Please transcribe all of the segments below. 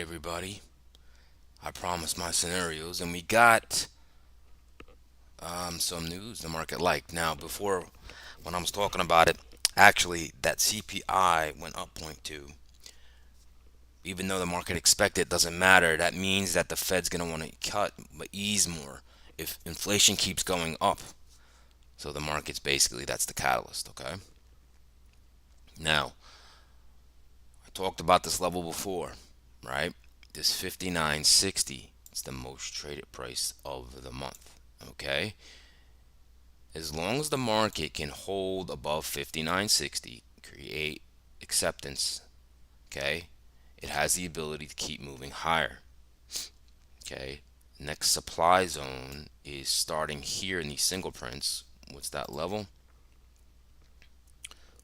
everybody. I promised my scenarios, and we got some news the market liked. Now, before when I was talking about it, actually that CPI went up point 0.2. Even though the market expected it, doesn't matter. That means that the Fed's gonna want to cut but ease more if inflation keeps going up. So the market's basically that's the catalyst. Okay. Now, I talked about this level before, right? This 59.60 is the most traded price of the month. Okay. As long as the market can hold above 59.60, create acceptance, okay, it has the ability to keep moving higher. Okay. Next supply zone is starting here in these single prints. What's that level?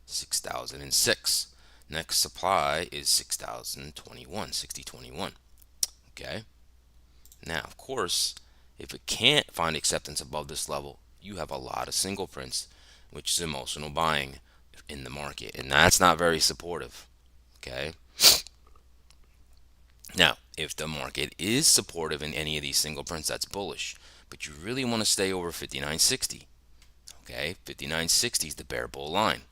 6,006. Next supply is 6,021, 6021. Okay. Now, of course, if it can't find acceptance above this level, you have a lot of single prints, which is emotional buying in the market, and that's not very supportive. Okay. Now, if the market is supportive in any of these single prints, that's bullish, but you really want to stay over 59.60. Okay, 59.60 is the bear bull line.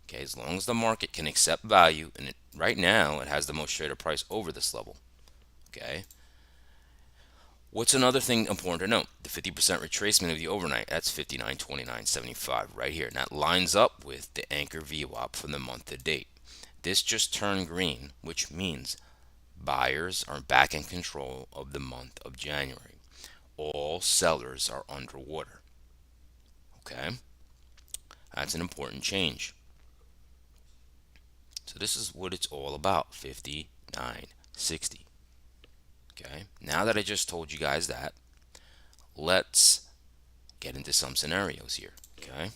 Okay, as long as the market can accept value, and right now it has the most traded price over this level. Okay. What's another thing important to note? The 50% retracement of the overnight, that's 59.29.75 right here. And that lines up with the anchor VWAP from the month to date. This just turned green, which means buyers are back in control of the month of January. All sellers are underwater. Okay? That's an important change. So this is what it's all about, 59.60. Okay? Now that I just told you guys that, let's get into some scenarios here. Okay?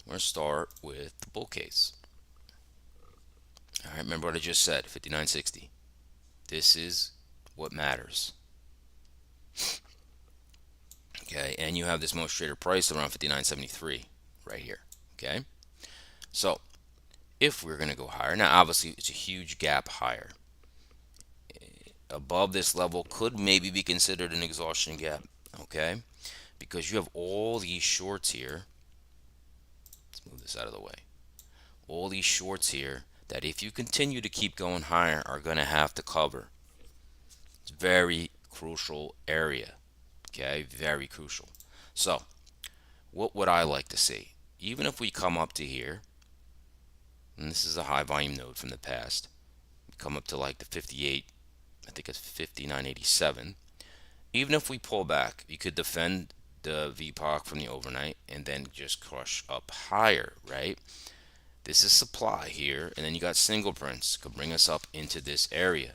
We're going to start with the bull case. All right, remember what I just said, 59.60. This is what matters. Okay, and you have this most traded price around 59.73 right here. Okay, so if we're going to go higher, now obviously it's a huge gap higher. Above this level could maybe be considered an exhaustion gap. Okay, because you have all these shorts here. Let's move this out of the way. All these shorts here that if you continue to keep going higher are going to have to cover. It's very crucial area. Okay, very crucial. So what would I like to see? Even if we come up to here, and this is a high volume node from the past, we come up to like the 58, I think it's 59.87. Even if we pull back, you could defend the VPOC from the overnight and then just crush up higher, right? This is supply here, and then you got single prints could bring us up into this area.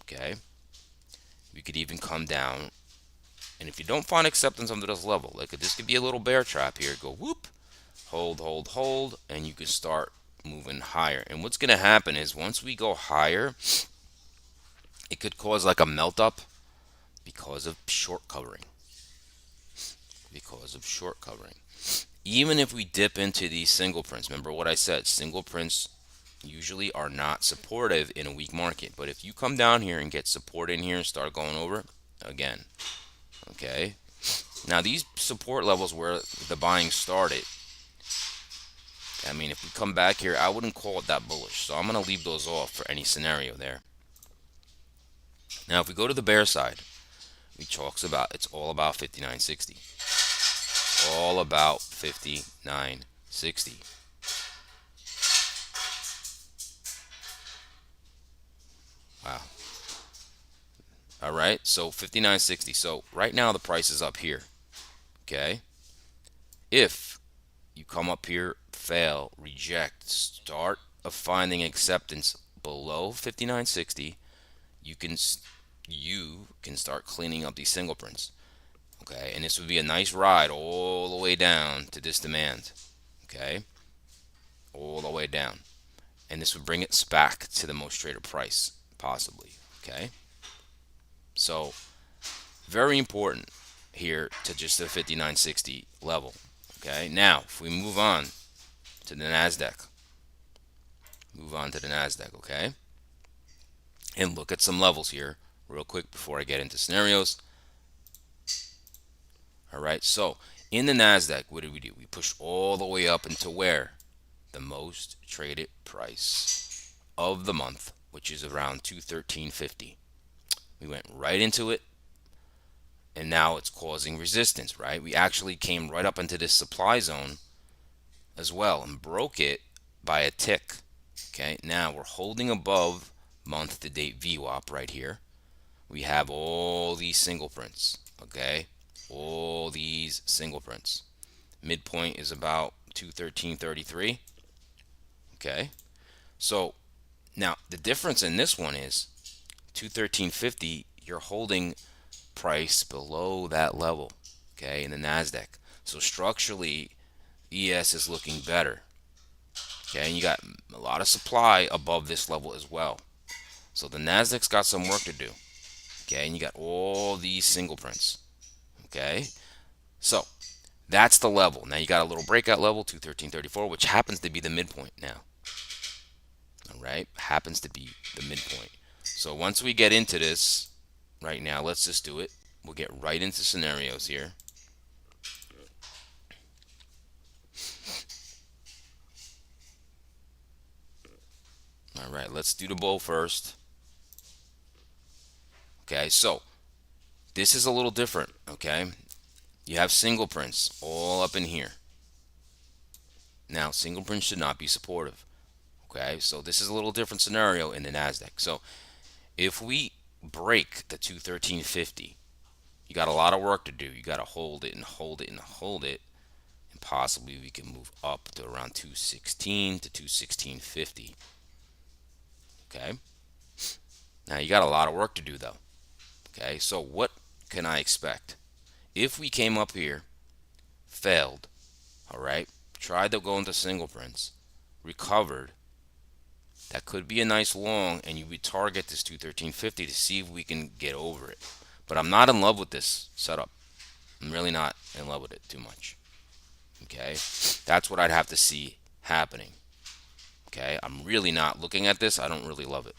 Okay, we could even come down, and if you don't find acceptance under this level, like this could be a little bear trap here. Go whoop, hold, hold, hold, and you can start moving higher. And what's going to happen is once we go higher, it could cause like a melt up because of short covering. Because of short covering. Even if we dip into these single prints, remember what I said, single prints usually are not supportive in a weak market. But if you come down here and get support in here and start going over, again, okay. Now these support levels where the buying started, I mean, if we come back here, I wouldn't call it that bullish. So I'm going to leave those off for any scenario there. Now, if we go to the bear side, we talks about it's all about 59.60. All about 59.60. Wow. All right. So 59.60. So right now the price is up here. Okay. If you come up here, fail, reject, start of finding acceptance below 59.60, you can start cleaning up these single prints. Okay, and this would be a nice ride all the way down to this demand. Okay, all the way down, and this would bring it back to the most traded price possibly. Okay, so very important here to just the 59.60 level. Okay, now if we move on to the NASDAQ, okay, and look at some levels here real quick before I get into scenarios. All right, so in the NASDAQ, what did we do? We pushed all the way up into where? The most traded price of the month, which is around 213.50. We went right into it, and now it's causing resistance, right? We actually came right up into this supply zone as well and broke it by a tick. Okay, now we're holding above month to date VWAP right here. We have all these single prints, okay? All these single prints. Midpoint is about 213.33. Okay, so now the difference in this one is 213.50, you're holding price below that level, okay, in the NASDAQ. So structurally, ES is looking better. Okay, and you got a lot of supply above this level as well. So the NASDAQ's got some work to do. Okay, and you got all these single prints. Okay, so that's the level. Now you got a little breakout level, 213.34, which happens to be the midpoint now. All right, happens to be the midpoint. So once we get into this right now, let's just do it. We'll get right into scenarios here. All right, let's do the bull first. Okay, so this is a little different. Okay, you have single prints all up in here. Now, single prints should not be supportive. Okay, so this is a little different scenario in the NASDAQ. So if we break the 213.50, you got a lot of work to do. You got to hold it and hold it and hold it. And possibly we can move up to around 216 to 216.50. Okay, now you got a lot of work to do though. Okay, so what can I expect? If we came up here, failed, all right, tried to go into single prints, recovered, that could be a nice long, and you would target this 213.50 to see if we can get over it. But I'm not in love with this setup. I'm really not in love with it too much. Okay, that's what I'd have to see happening. Okay, I'm really not looking at this. I don't really love it.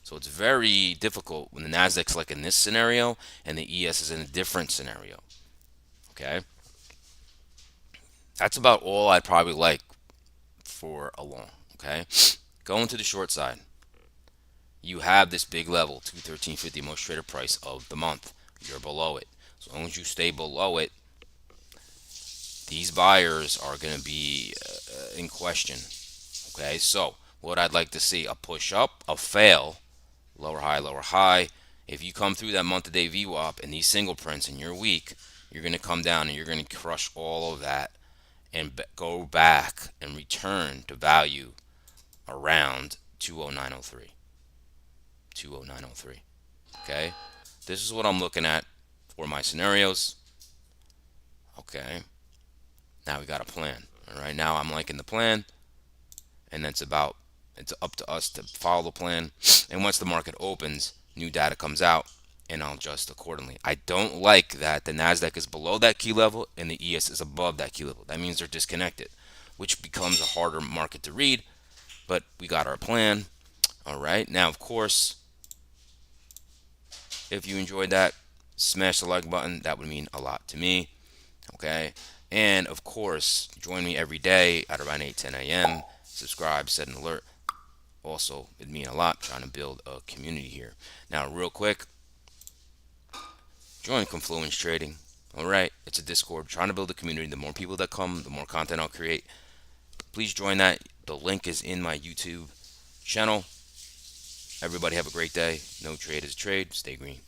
So it's very difficult when the NASDAQ's like in this scenario and the ES is in a different scenario. Okay, that's about all I'd probably like for a long. Okay, going to the short side, you have this big level, 213.50, most traded price of the month. You're below it. As long as you stay below it, these buyers are going to be in question. Okay, so what I'd like to see, a push up, a fail, lower high, lower high. If you come through that month to day VWAP and these single prints and you're weak, you're going to come down and you're going to crush all of that and go back and return to value around 209.03. 209.03. Okay, this is what I'm looking at for my scenarios. Okay, now we got a plan. All right, now I'm liking the plan, and it's up to us to follow the plan. And once the market opens, new data comes out, and I'll adjust accordingly. I don't like that the NASDAQ is below that key level and the ES is above that key level. That means they're disconnected, which becomes a harder market to read, but we got our plan. All right, now of course, if you enjoyed that, smash the like button. That would mean a lot to me. Okay, and of course, join me every day at around 8:10 a.m. Subscribe, set an alert. Also, it'd mean a lot trying to build a community here. Now, real quick, join Confluence Trading. All right, it's a Discord. Trying to build a community. The more people that come, the more content I'll create. Please join that. The link is in my YouTube channel. Everybody have a great day. No trade is trade. Stay green.